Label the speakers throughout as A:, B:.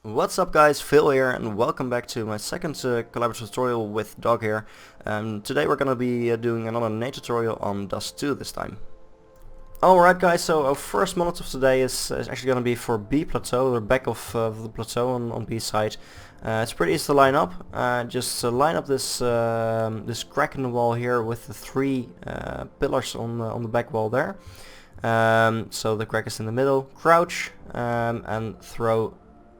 A: What's up guys, Phil here and welcome back to my second collaborative tutorial with Dog here. Today we're gonna be doing another nade tutorial on Dust 2 this time. Alright guys, so our first Molotov today is actually gonna be for B plateau, the back of the plateau on B side. It's pretty easy to line up. Just line up this this crack in the wall here with the three pillars on the back wall there. So the crack is in the middle, crouch and throw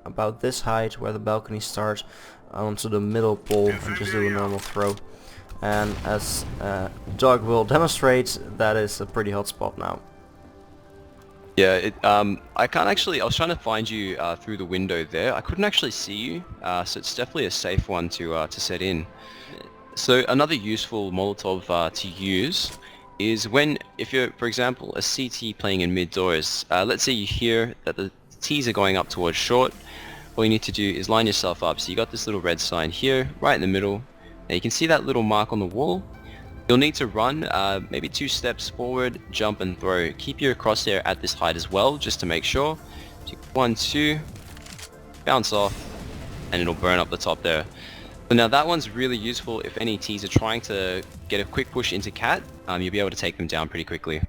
A: about this height where the balcony starts onto the middle pole and just do a normal throw. And as Dog will demonstrate, that is a pretty hot spot now.
B: Yeah, I can't actually, I was trying to find you through the window there. I couldn't actually see you, so it's definitely a safe one to set in. So another useful Molotov to use is if you're, for example, a CT playing in mid doors, let's say you hear that the T's are going up towards short. All you need to do is line yourself up. So you got this little red sign here, right in the middle. Now you can see that little mark on the wall. You'll need to run maybe 2 steps forward, jump and throw. Keep your crosshair at this height as well, just to make sure. 1, 2, bounce off, and it'll burn up the top there. So now that one's really useful if any T's are trying to get a quick push into cat. You'll be able to take them down pretty quickly.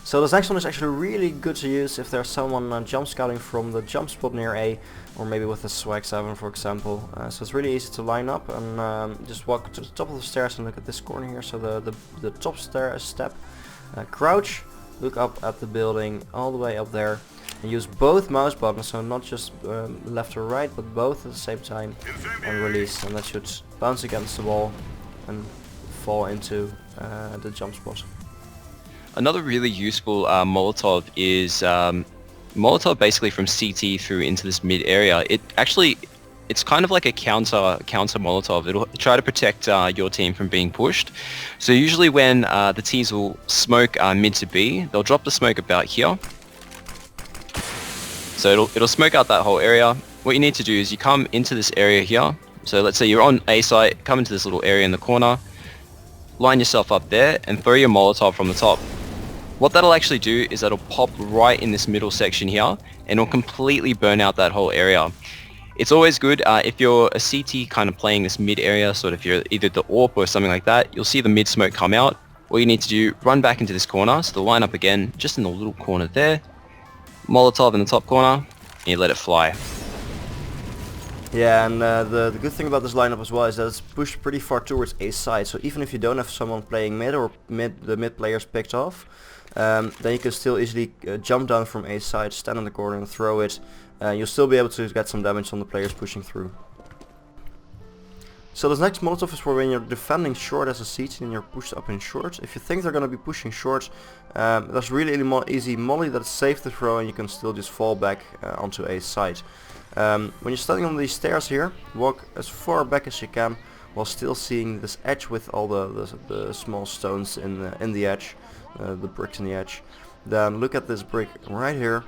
A: So this next one is actually really good to use if there's someone jump scouting from the jump spot near A, or maybe with a swag 7 for example. So it's really easy to line up and just walk to the top of the stairs and look at this corner here. So the top step, crouch, look up at the building all the way up there, and use both mouse buttons, so not just left or right, but both at the same time, and release, and that should bounce against the wall and fall into the jump spot.
B: Another really useful Molotov is Molotov basically from CT through into this mid area. It's kind of like a counter Molotov. It'll try to protect your team from being pushed. So usually when the T's will smoke mid to B, they'll drop the smoke about here. So it'll smoke out that whole area. What you need to do is you come into this area here. So let's say you're on A site, come into this little area in the corner, line yourself up there and throw your Molotov from the top. What that'll actually do is that'll pop right in this middle section here and it'll completely burn out that whole area. It's always good if you're a CT kind of playing this mid area, sort of you're either the AWP or something like that, you'll see the mid smoke come out. All you need to do, run back into this corner, so the line up again, just in the little corner there, Molotov in the top corner, and you let it fly.
A: Yeah, and the good thing about this lineup as well is that it's pushed pretty far towards A side, so even if you don't have someone playing mid or the mid players picked off, then you can still easily jump down from A side, stand in the corner and throw it. You'll still be able to get some damage on the players pushing through. So this next Molotov is for when you're defending short as a CT and you're pushed up in short. If you think they're going to be pushing short, there's really easy molly that's safe to throw and you can still just fall back onto A side. When you're standing on these stairs here, walk as far back as you can while still seeing this edge with all the small stones in the edge, the bricks in the edge. Then look at this brick right here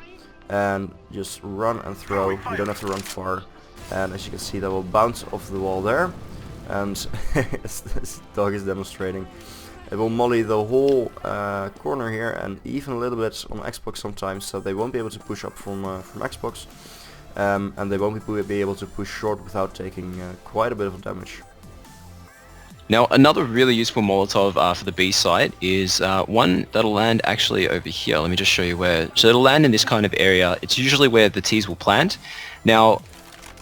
A: and just run and throw. You don't have to run far, and as you can see that will bounce off the wall there, and as this dog is demonstrating, it will molly the whole corner here and even a little bit on Xbox sometimes, so they won't be able to push up from Xbox. And they won't be able to push short without taking quite a bit of damage.
B: Now another really useful Molotov for the B site is one that'll land actually over here. Let me just show you where. So it'll land in this kind of area. It's usually where the T's will plant. Now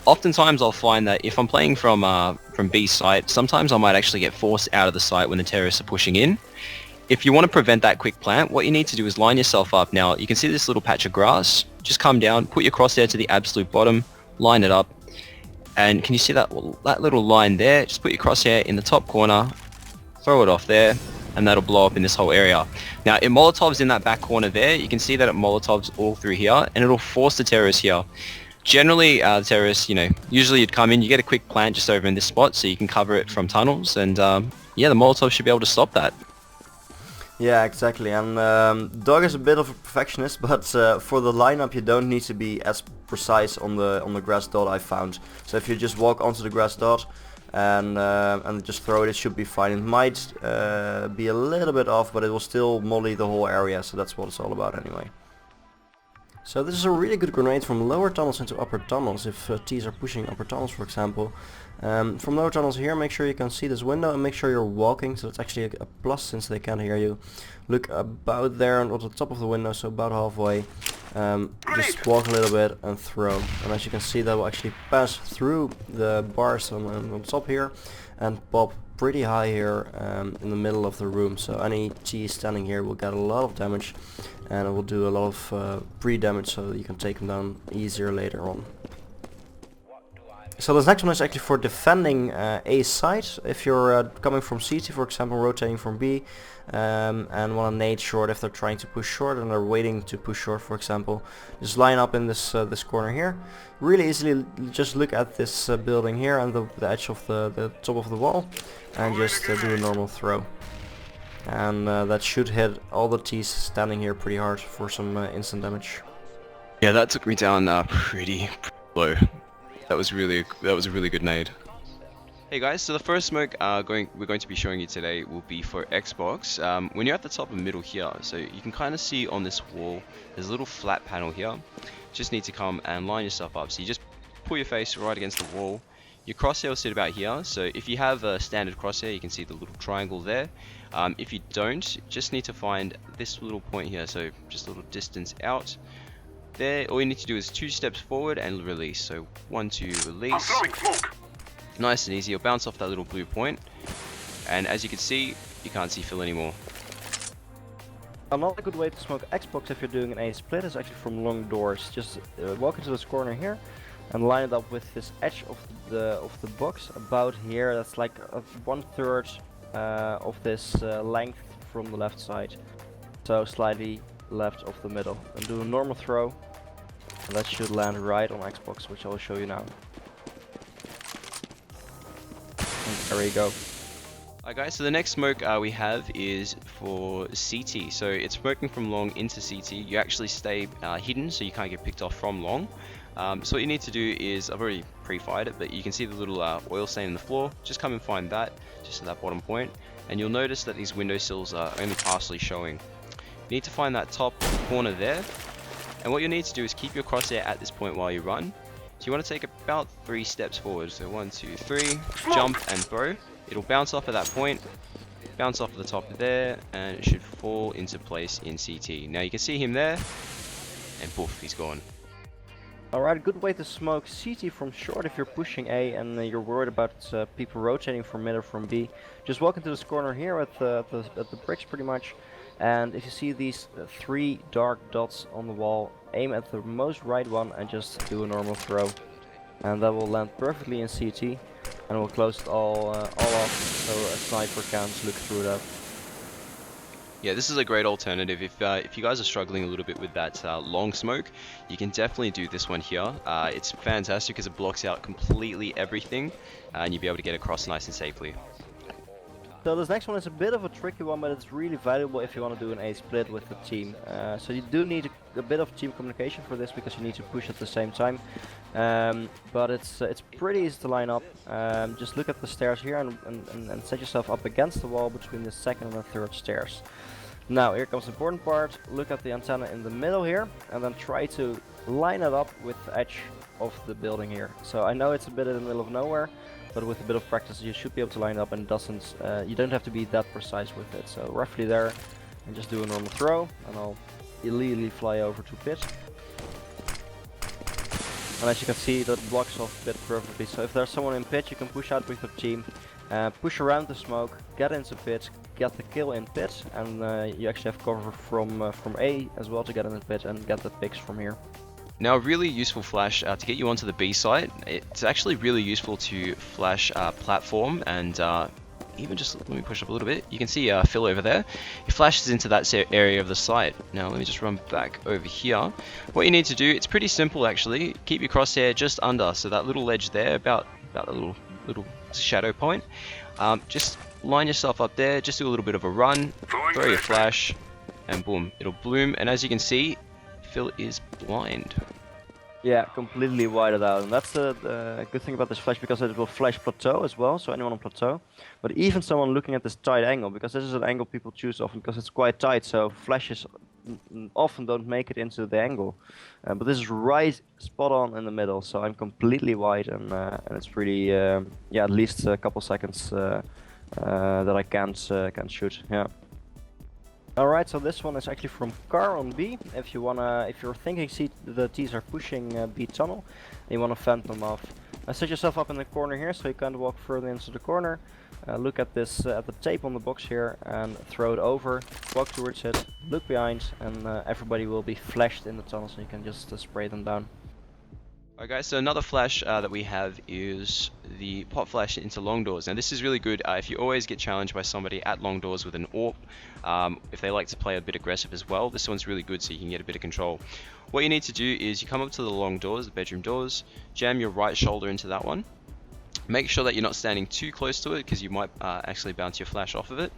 B: oftentimes I'll find that if I'm playing from B site, sometimes I might actually get forced out of the site when the terrorists are pushing in. If you want to prevent that quick plant, what you need to do is line yourself up. Now you can see this little patch of grass. Just come down, put your crosshair to the absolute bottom, line it up, and can you see that little line there? Just put your crosshair in the top corner, throw it off there, and that'll blow up in this whole area. Now it Molotovs in that back corner there. You can see that it Molotovs all through here, and it'll force the terrorists here. Generally, the terrorists, usually you'd come in, you get a quick plant just over in this spot, so you can cover it from tunnels, and yeah, the Molotov should be able to stop that.
A: Yeah, exactly, and Dog is a bit of a perfectionist, but for the lineup you don't need to be as precise on the grass dot, I found. So if you just walk onto the grass dot and just throw it should be fine. It might be a little bit off, but it will still molly the whole area, so that's what it's all about anyway. So this is a really good grenade from lower tunnels into upper tunnels, if T's are pushing upper tunnels for example. From lower tunnels here, make sure you can see this window and make sure you're walking, so it's actually a plus since they can't hear you. Look about there and at the top of the window, so about halfway. Just walk a little bit and throw. And as you can see, that will actually pass through the bars on top here and pop pretty high here in the middle of the room. So any T standing here will get a lot of damage, and it will do a lot of pre-damage so that you can take them down easier later on. So this next one is actually for defending A site. If you're coming from CT, for example, rotating from B, and want to nade short if they're trying to push short and they're waiting to push short, for example, just line up in this this corner here. Really easily, just look at this building here and the edge of the top of the wall, and just do a normal throw. And that should hit all the T's standing here pretty hard for some instant damage.
B: Yeah, that took me down pretty low. That was a really good nade. Hey guys, so the first smoke we're going to be showing you today will be for Xbox. When you're at the top of middle here, so you can kind of see on this wall, there's a little flat panel here. Just need to come and line yourself up. So you just pull your face right against the wall. Your crosshair will sit about here. So if you have a standard crosshair, you can see the little triangle there. If you don't, just need to find this little point here. So just a little distance out. There, all you need to do is 2 steps forward and release. So 1, 2, release. Nice and easy. You'll bounce off that little blue point, and as you can see, you can't see Phil anymore.
A: Another good way to smoke Xbox if you're doing an A split is actually from long doors. Just walk into this corner here and line it up with this edge of the box about here. That's like 1/3 of this length from the left side, so slightly left of the middle. And do a normal throw, and that should land right on Xbox, which I will show you now. And there you go.
B: Alright guys, so the next smoke we have is for CT. So it's smoking from long into CT. You actually stay hidden, so you can't get picked off from long. So what you need to do is, I've already pre-fired it, but you can see the little oil stain in the floor. Just come and find that, just at that bottom point, and you'll notice that these windowsills are only partially showing. You need to find that top corner there, and what you need to do is keep your crosshair at this point while you run. So you want to take about 3 steps forward. So 1, 2, 3, jump and throw. It'll bounce off at that point, bounce off at the top there, and it should fall into place in CT. Now you can see him there, and poof, he's gone.
A: Alright, good way to smoke CT from short if you're pushing A and you're worried about people rotating from mid or from B. Just walk into this corner here at the bricks pretty much, and if you see these 3 dark dots on the wall, aim at the most right one and just do a normal throw. And that will land perfectly in CT, and we'll close it all off so a sniper can't look through that.
B: Yeah, this is a great alternative. If you guys are struggling a little bit with that long smoke, you can definitely do this one here. It's fantastic because it blocks out completely everything, and you'll be able to get across nice and safely.
A: So this next one is a bit of a tricky one, but it's really valuable if you want to do an A split with the team. So you do need a bit of team communication for this, because you need to push at the same time. But it's pretty easy to line up. Just look at the stairs here and set yourself up against the wall between the second and the third stairs. Now here comes the important part. Look at the antenna in the middle here, and then try to line it up with the edge of the building here. So I know it's a bit in the middle of nowhere, but with a bit of practice you should be able to line it up, and doesn't you don't have to be that precise with it. So roughly there, and just do a normal throw, and I'll illegally fly over to pit. And as you can see, that blocks off pit perfectly. So if there's someone in pit, you can push out with your team, push around the smoke, get into pit, get the kill in pit, and you actually have cover from A as well to get in the pit and get the picks from here.
B: Now a really useful flash to get you onto the B site. It's actually really useful to flash platform, and even just, let me push up a little bit, you can see Phil over there. He flashes into that area of the site. Now let me just run back over here. What you need to do, it's pretty simple actually. Keep your crosshair just under, so that little ledge there, about that little shadow point. Just line yourself up there, just do a little bit of a run, throw your flash, and boom, it'll bloom. And as you can see, Phil is blind.
A: Yeah, completely whited out, and that's the good thing about this flash, because it will flash plateau as well, so anyone on plateau. But even someone looking at this tight angle, because this is an angle people choose often because it's quite tight, so flashes often don't make it into the angle. But this is right spot on in the middle, so I'm completely wide, and it's really yeah, at least a couple seconds that I can't shoot. Yeah. Alright, so this one is actually from Car on B. If you're thinking the T's are pushing B tunnel, and you wanna fend them off, set yourself up in the corner here, so you can't walk further into the corner. Look at this, at the tape on the box here, and throw it over. Walk towards it, look behind, and everybody will be flashed in the tunnel, so you can just spray them down.
B: Alright guys, so another flash that we have is the pop flash into long doors. Now this is really good if you always get challenged by somebody at long doors with an AWP, if they like to play a bit aggressive as well. This one's really good so you can get a bit of control. What you need to do is you come up to the long doors, the bedroom doors, jam your right shoulder into that one. Make sure that you're not standing too close to it because you might actually bounce your flash off of it.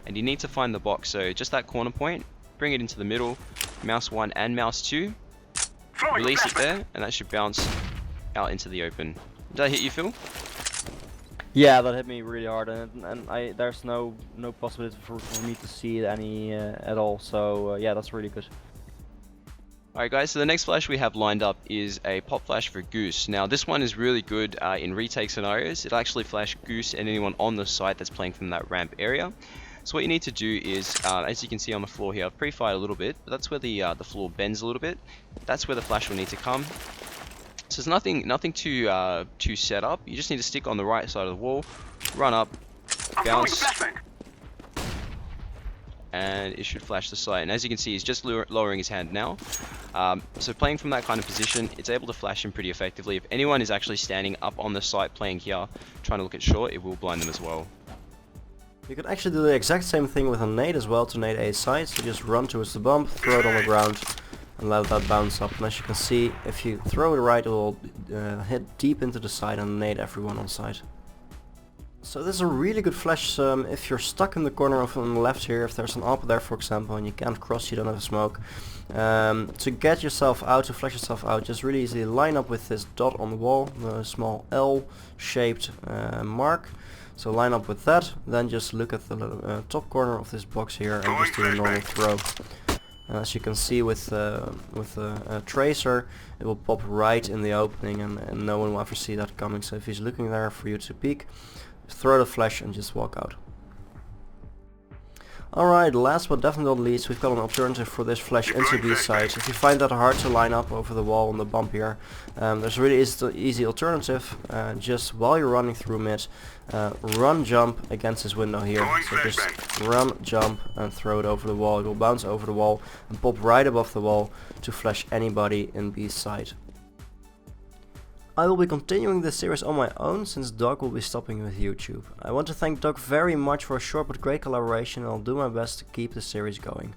B: And you need to find the box, so just that corner point, bring it into the middle, mouse 1 and mouse 2. Release it there, and that should bounce out into the open. Did that hit you, Phil?
A: Yeah, that hit me really hard, and there's no possibility for me to see it any at all. So yeah, that's really good.
B: Alright guys, so the next flash we have lined up is a pop flash for Goose. Now this one is really good in retake scenarios. It'll actually flash Goose and anyone on the site that's playing from that ramp area. So what you need to do is, as you can see on the floor here, I've pre-fired a little bit, but that's where the floor bends a little bit. That's where the flash will need to come. So there's nothing too set up. You just need to stick on the right side of the wall, run up, bounce, and it should flash the site. And as you can see, he's just lowering his hand now. So playing from that kind of position, it's able to flash him pretty effectively. If anyone is actually standing up on the site playing here, trying to look at short, it will blind them as well.
A: You can actually do the exact same thing with a nade as well to nade a side, so just run towards the bump, throw it on the ground, and let that bounce up. And as you can see, if you throw it right, it will hit deep into the side and nade everyone on site. So this is a really good flash if you're stuck in the corner on the left here, if there's an AWP there for example, and you can't cross, you don't have a smoke. To get yourself out, to flash yourself out, just really easily line up with this dot on the wall, the small L-shaped mark. So line up with that, then just look at the top corner of this box here and just do a normal throw. As you can see with a tracer, it will pop right in the opening, and no one will ever see that coming. So if he's looking there for you to peek, throw the flash and just walk out. Alright, last but definitely not least, we've got an alternative for this flash into B side. If you find that hard to line up over the wall on the bump here, there's a really easy alternative. Just while you're running through mid, run jump against this window here. So just run jump and throw it over the wall. It will bounce over the wall and pop right above the wall to flash anybody in B side. I will be continuing this series on my own since Doug will be stopping with YouTube. I want to thank Doug very much for a short but great collaboration, and I'll do my best to keep the series going.